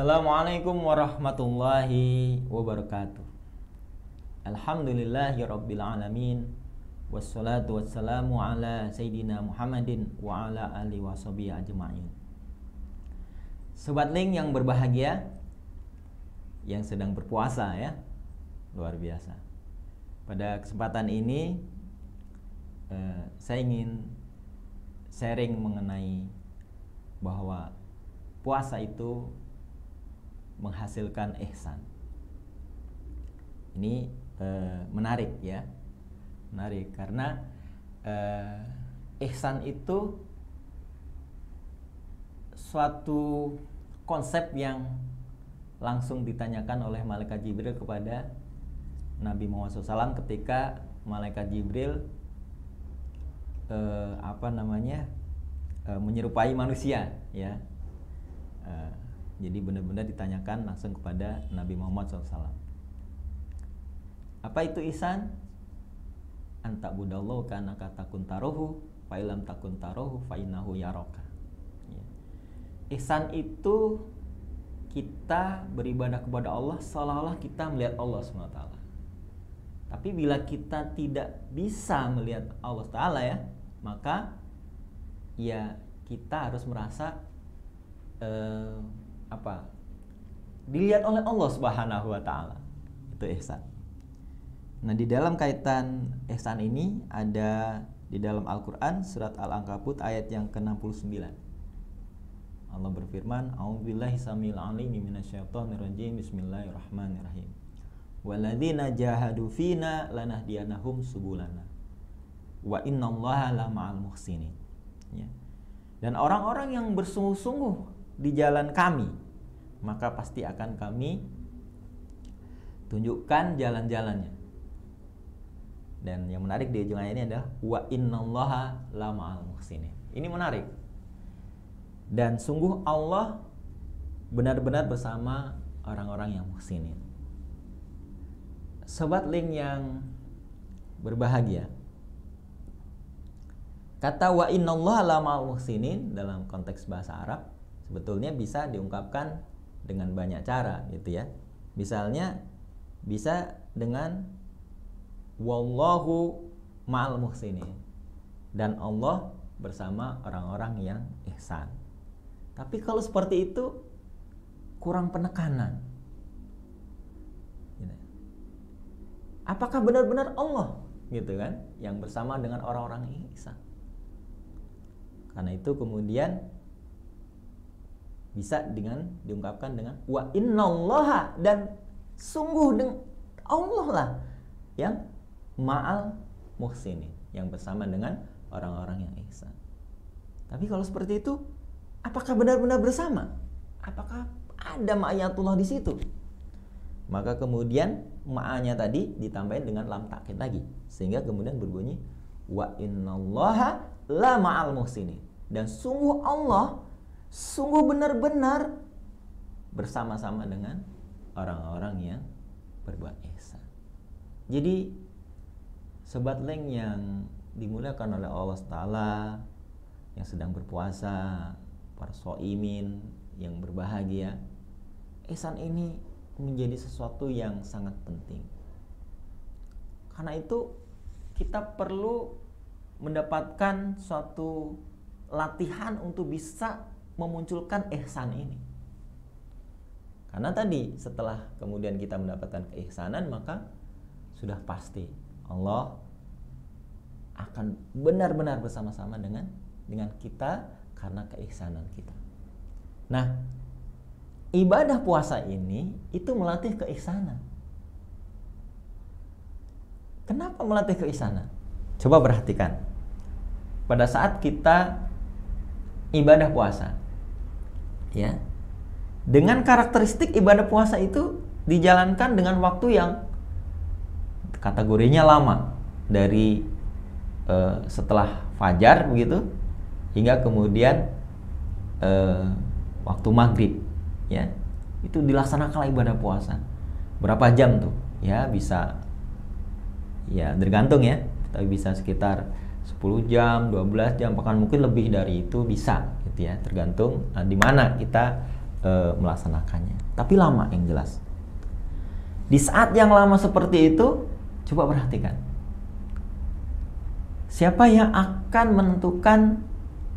Assalamualaikum warahmatullahi wabarakatuh. Alhamdulillahirabbil alamin. Wassalatu wassalamu ala sayyidina Muhammadin wa ala alihi washabihi ajma'in. Sobat Link yang berbahagia, yang sedang berpuasa ya, luar biasa. Pada kesempatan ini saya ingin sharing mengenai bahwa puasa itu menghasilkan ihsan. Ini menarik ya, menarik karena ihsan itu suatu konsep yang langsung ditanyakan oleh malaikat Jibril kepada Nabi Muhammad SAW ketika malaikat Jibril menyerupai manusia ya. Jadi benar-benar ditanyakan langsung kepada Nabi Muhammad SAW. Apa itu ihsan? Anta budallahu kana takun tarohu, fa ilam takun tarohu fa innahu yaraka. Ya. Ihsan itu kita beribadah kepada Allah seolah-olah kita melihat Allah SWT. Tapi bila kita tidak bisa melihat Allah Ta'ala ya, maka ya kita harus merasa dilihat oleh Allah Subhanahu wa Ta'ala. Itu ihsan. Nah, di dalam kaitan ihsan ini ada di dalam Al-Qur'an surat Al-Ankabut ayat yang ke-69. Allah berfirman, "A'udzubillahi samil alim minasyaitonir rajim. Bismillahirrahmanirrahim. Walladzina jahadu fina lanahdiyanahum subulana. Wa innallaha lama'al muhsinin." Ya. Dan orang-orang yang bersungguh-sungguh di jalan kami, maka pasti akan kami tunjukkan jalan-jalannya. Dan yang menarik di ujung ayat ini adalah wa innallaha lama'al muhsinin. Ini menarik. Dan sungguh Allah benar-benar bersama orang-orang yang muhsinin. Sobat Link yang berbahagia, kata wa innallaha lama'al muhsinin dalam konteks bahasa Arab sebetulnya bisa diungkapkan dengan banyak cara gitu ya. Misalnya bisa dengan wallahu ma'al muhsinin, dan Allah bersama orang-orang yang ihsan. Tapi kalau seperti itu kurang penekanan. Apakah benar-benar Allah gitu kan yang bersama dengan orang-orang yang ihsan? Karena itu kemudian bisa diungkapkan dengan wa innallaha, dan sungguh Allah lah yang ma'al muhsinin, yang bersama dengan orang-orang yang ihsan. Tapi kalau seperti itu, apakah benar-benar bersama? Apakah ada ma'iyatullah di situ? Maka kemudian ma'anya tadi ditambahin dengan lam takkid lagi, sehingga kemudian berbunyi wa innallaha la ma'al muhsinin, dan sungguh Allah sungguh benar-benar bersama-sama dengan orang-orang yang berbuat ihsan. Jadi Sobat Link yang dimuliakan oleh Allah Ta'ala, yang sedang berpuasa, para shaimin yang berbahagia, ihsan ini menjadi sesuatu yang sangat penting. Karena itu kita perlu mendapatkan suatu latihan untuk bisa memunculkan ihsan ini. Karena tadi setelah kemudian kita mendapatkan keihsanan, maka sudah pasti Allah akan benar-benar bersama-sama dengan kita karena keihsanan kita. Nah, ibadah puasa ini itu melatih keihsanan. Kenapa melatih keihsanan? Coba perhatikan. Pada saat kita ibadah puasa, ya, dengan karakteristik ibadah puasa itu dijalankan dengan waktu yang kategorinya lama, dari setelah fajar begitu hingga kemudian waktu maghrib, ya, itu dilaksanakan ibadah puasa. Berapa jam tuh? Ya bisa, ya tergantung ya, tapi bisa sekitar 10 jam, 12 jam, bahkan mungkin lebih dari itu bisa gitu ya, tergantung di mana kita melaksanakannya. Tapi lama yang jelas. Di saat yang lama seperti itu, coba perhatikan. Siapa yang akan menentukan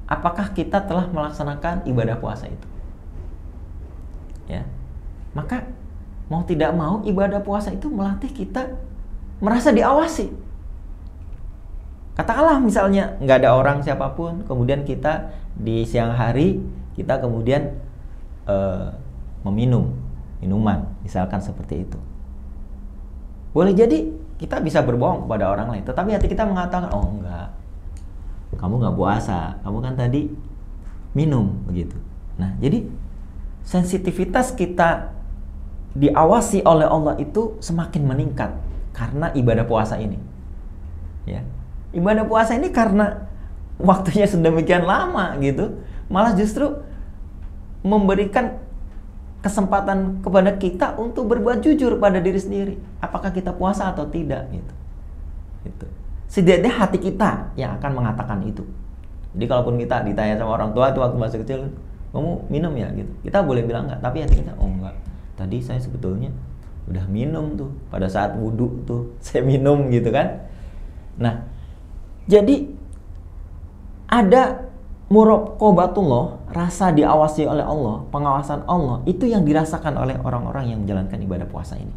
apakah kita telah melaksanakan ibadah puasa itu? Ya. Maka mau tidak mau ibadah puasa itu melatih kita merasa diawasi. Katakanlah misalnya nggak ada orang siapapun, kemudian kita di siang hari kita kemudian meminum minuman, misalkan seperti itu. Boleh jadi kita bisa berbohong kepada orang lain, tetapi hati kita mengatakan, oh enggak, kamu nggak puasa, kamu kan tadi minum, begitu. Nah, jadi sensitivitas kita diawasi oleh Allah itu semakin meningkat karena ibadah puasa ini. Ya, ibadah puasa ini karena waktunya sedemikian lama gitu, malah justru memberikan kesempatan kepada kita untuk berbuat jujur pada diri sendiri. Apakah kita puasa atau tidak gitu. Gitu. Setidaknya hati kita yang akan mengatakan itu. Jadi kalaupun kita ditanya sama orang tua itu waktu masih kecil, kamu minum ya gitu. Kita boleh bilang enggak, tapi hati kita, oh enggak. Tadi saya sebetulnya udah minum tuh pada saat wudhu tuh saya minum gitu kan. Nah, jadi ada muraqabatullah, rasa diawasi oleh Allah, pengawasan Allah, itu yang dirasakan oleh orang-orang yang menjalankan ibadah puasa ini.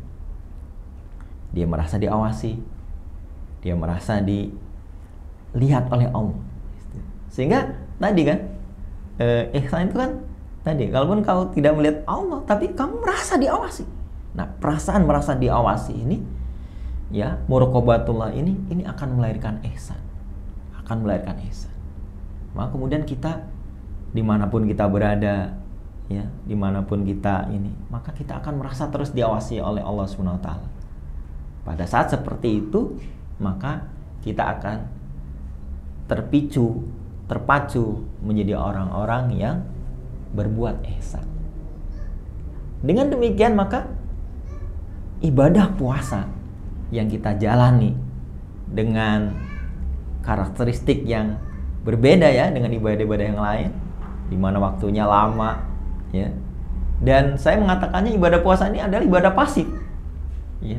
Dia merasa diawasi, dia merasa dilihat oleh Allah. Sehingga tadi kan, ihsan itu kan tadi, kalaupun kau tidak melihat Allah, tapi kamu merasa diawasi. Nah, perasaan merasa diawasi ini, ya, muraqabatullah ini akan melahirkan ihsan, akan melahirkan ihsan. Maka kemudian kita dimanapun kita berada, ya, dimanapun kita ini, maka kita akan merasa terus diawasi oleh Allah SWT. Pada saat seperti itu, maka kita akan terpacu menjadi orang-orang yang berbuat ihsan. Dengan demikian maka ibadah puasa yang kita jalani dengan karakteristik yang berbeda ya dengan ibadah-ibadah yang lain, di mana waktunya lama, ya. Dan saya mengatakannya ibadah puasa ini adalah ibadah pasif, ya.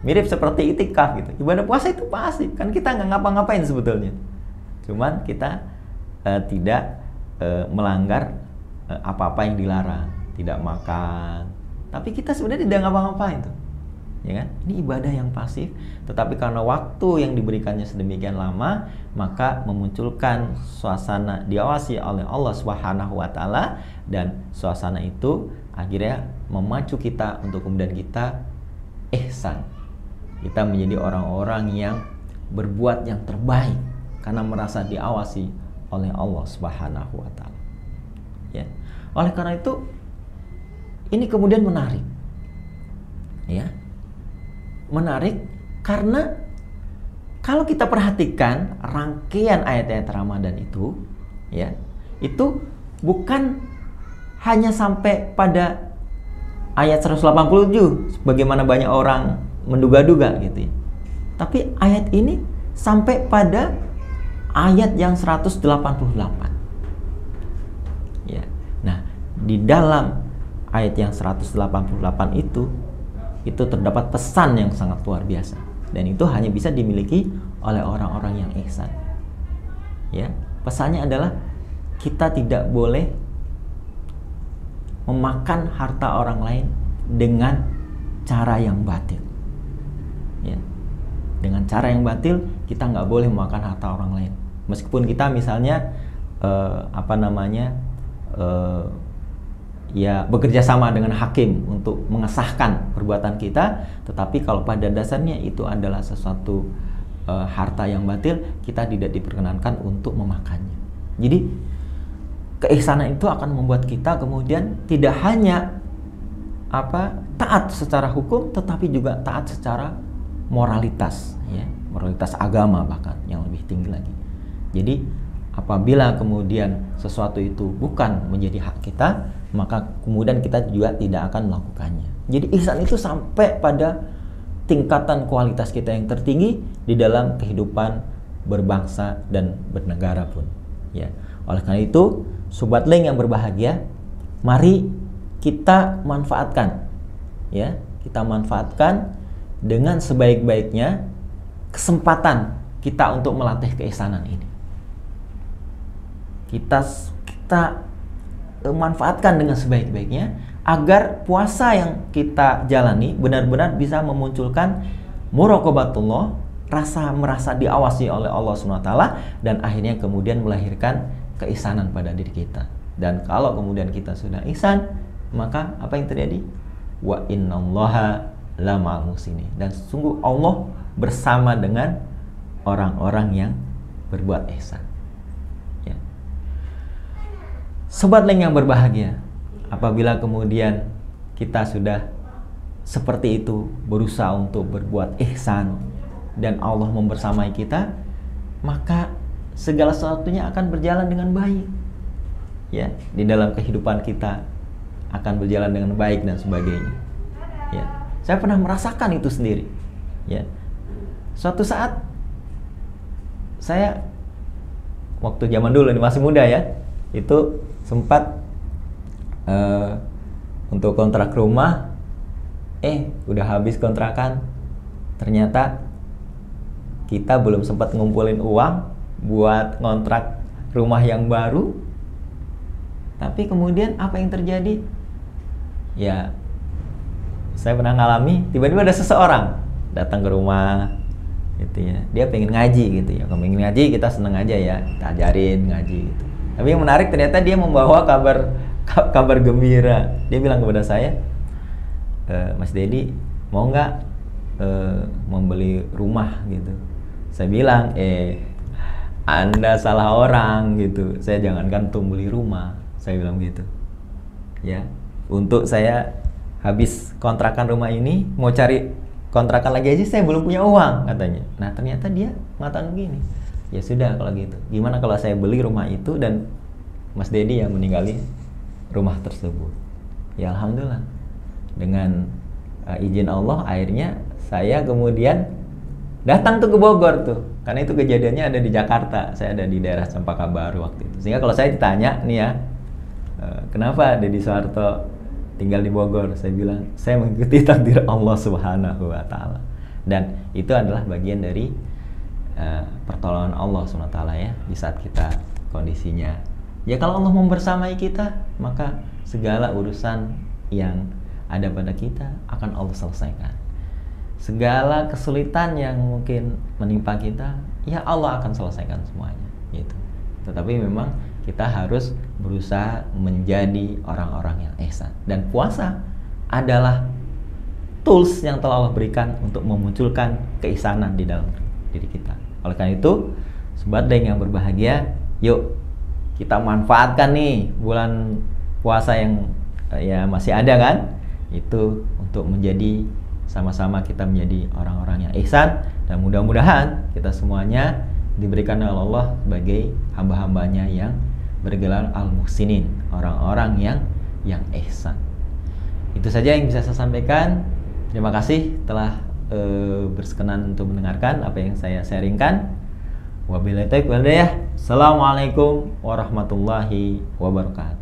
Mirip seperti itikaf gitu. Ibadah puasa itu pasif, kan kita nggak ngapa-ngapain sebetulnya. Cuman kita tidak melanggar apa-apa yang dilarang, tidak makan. Tapi kita sebenarnya tidak ngapa-ngapain tuh. Ya kan? Ini ibadah yang pasif, tetapi karena waktu yang diberikannya sedemikian lama, maka memunculkan suasana diawasi oleh Allah Subhanahu wa taala, dan suasana itu akhirnya memacu kita untuk kemudian kita ihsan. Kita menjadi orang-orang yang berbuat yang terbaik karena merasa diawasi oleh Allah Subhanahu wa taala. Ya. Oleh karena itu ini kemudian menarik. Ya. Menarik karena kalau kita perhatikan rangkaian ayat-ayat Ramadan itu, ya, itu bukan hanya sampai pada ayat 187 sebagaimana banyak orang menduga-duga gitu ya. Tapi ayat ini sampai pada ayat yang 188. Ya. Nah, di dalam ayat yang 188 itu terdapat pesan yang sangat luar biasa, dan itu hanya bisa dimiliki oleh orang-orang yang ihsan. Ya, pesannya adalah kita tidak boleh memakan harta orang lain dengan cara yang batil. Ya, dengan cara yang batil kita nggak boleh memakan harta orang lain. Meskipun kita misalnya ya bekerja sama dengan hakim untuk mengesahkan perbuatan kita, tetapi kalau pada dasarnya itu adalah sesuatu harta yang batil, kita tidak diperkenankan untuk memakannya. Jadi keihsanan itu akan membuat kita kemudian tidak hanya taat secara hukum, tetapi juga taat secara moralitas, ya, moralitas agama bahkan yang lebih tinggi lagi. Jadi apabila kemudian sesuatu itu bukan menjadi hak kita, maka kemudian kita juga tidak akan melakukannya. Jadi ihsan itu sampai pada tingkatan kualitas kita yang tertinggi di dalam kehidupan berbangsa dan bernegara pun. Ya. Oleh karena itu, Sobat Link yang berbahagia, mari kita manfaatkan, ya, kita manfaatkan dengan sebaik-baiknya kesempatan kita untuk melatih keihsanan ini. Kita manfaatkan dengan sebaik-baiknya agar puasa yang kita jalani benar-benar bisa memunculkan muraqabatullah, rasa merasa diawasi oleh Allah SWT, dan akhirnya kemudian melahirkan keihsanan pada diri kita. Dan kalau kemudian kita sudah ihsan, maka apa yang terjadi? Wa innallaha lama'al muhsinin. Dan sungguh Allah bersama dengan orang-orang yang berbuat ihsan. Ya. Sobat Link yang berbahagia, apabila kemudian kita sudah seperti itu, berusaha untuk berbuat ihsan dan Allah membersamai kita, maka segala sesuatunya akan berjalan dengan baik. Ya, di dalam kehidupan kita akan berjalan dengan baik dan sebagainya. Ya, saya pernah merasakan itu sendiri. Ya, suatu saat saya waktu zaman dulu ini masih muda ya, itu sempat untuk kontrak rumah, udah habis kontrakan, ternyata kita belum sempat ngumpulin uang buat ngontrak rumah yang baru. Tapi kemudian apa yang terjadi? Ya, saya pernah ngalami, tiba-tiba ada seseorang datang ke rumah gitu ya. Dia pengen ngaji gitu ya. Kalau pengen ngaji kita seneng aja ya, kita ajarin ngaji gitu. Tapi yang menarik ternyata dia membawa kabar gembira. Dia bilang kepada saya, Mas Dedi, mau nggak membeli rumah gitu. Saya bilang, Anda salah orang gitu. Saya jangankan untuk beli rumah, saya bilang gitu. Ya, untuk saya habis kontrakan rumah ini, mau cari kontrakan lagi aja saya belum punya uang katanya. Nah ternyata dia mengatakan begini, ya sudah kalau gitu, gimana kalau saya beli rumah itu dan Mas Dedi yang meninggali rumah tersebut. Ya alhamdulillah, dengan izin Allah akhirnya saya kemudian datang tuh ke Bogor tuh, karena itu kejadiannya ada di Jakarta, saya ada di daerah Cempaka Baru waktu itu. Sehingga kalau saya ditanya nih ya, kenapa Deddy Soeharto tinggal di Bogor, saya bilang saya mengikuti takdir Allah Subhanahu wa Ta'ala, dan itu adalah bagian dari pertolongan Allah Subhanahu wa Ta'ala ya, di saat kita kondisinya ya, kalau Allah membersamai kita, maka segala urusan yang ada pada kita akan Allah selesaikan. Segala kesulitan yang mungkin menimpa kita, ya Allah akan selesaikan semuanya gitu. Tetapi memang kita harus berusaha menjadi orang-orang yang ihsan, dan puasa adalah tools yang telah Allah berikan untuk memunculkan keihsanan di dalam diri kita. Oleh karena itu, sobat Deng yang berbahagia, yuk kita manfaatkan nih bulan puasa yang ya masih ada kan, itu untuk menjadi sama-sama kita menjadi orang-orang yang ihsan, dan mudah-mudahan kita semuanya diberikan oleh Allah sebagai hamba-hambanya yang bergelar al-muhsinin, orang-orang yang ihsan. Itu saja yang bisa saya sampaikan. Terima kasih telah berkenan untuk mendengarkan apa yang saya sharingkan. Wabillahi taufiq wal hidayah. Assalamualaikum warahmatullahi wabarakatuh.